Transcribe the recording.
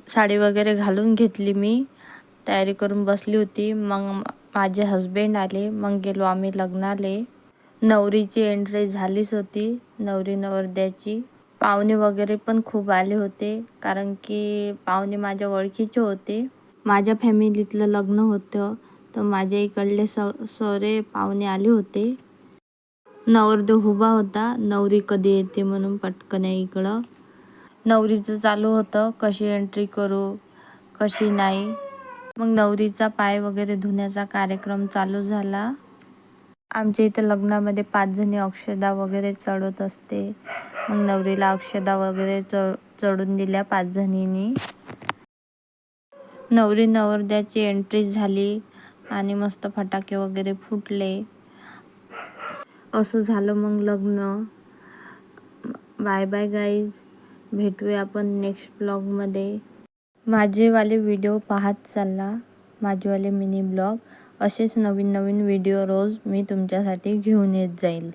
साडी वगैरे घालून घेतली, मी तयारी करून बसली होती. मग माझे हस्बंड आले, मग गेलो आम्ही लग्नाले. नवरीची एंट्री झालीच होती, नवरी नवरदेवाची. पाहुणे वगैरे पण खूप आले होते, कारण की पाहुणे माझ्या ओळखीचे होते. माझ्या फॅमिलीतलं लग्न होतं, तर माझ्या इकडले सगळे पाहुणे आले होते. नवरदेव उभा होता, नवरी कधी येते म्हणून पटकन इकडं. नवरीचं चालू होतं, कशी एंट्री करू कशी नाही. मग नवरीचा पाय वगैरे धुण्याचा कार्यक्रम चालू झाला. आमच्या इथं लग्नामध्ये 5 जणी अक्षदा वगैरे चढवत असते. मग नवरीला अक्षदा वगैरे चढून दिल्या 5 जणींनी. नवरी नवरदेवाची एंट्री झाली आणि मस्त फटाके वगैरे फुटले. असं झालं मग लग्न. बाय बाय गाईज, भेटूया आपण नेक्स्ट ब्लॉगमध्ये. माझेवाले व्हिडिओ पाहत चालला, माझेवाले मिनी ब्लॉग. असेच नवीन नवीन व्हिडिओ रोज मी तुमच्यासाठी घेऊन येत जाईल.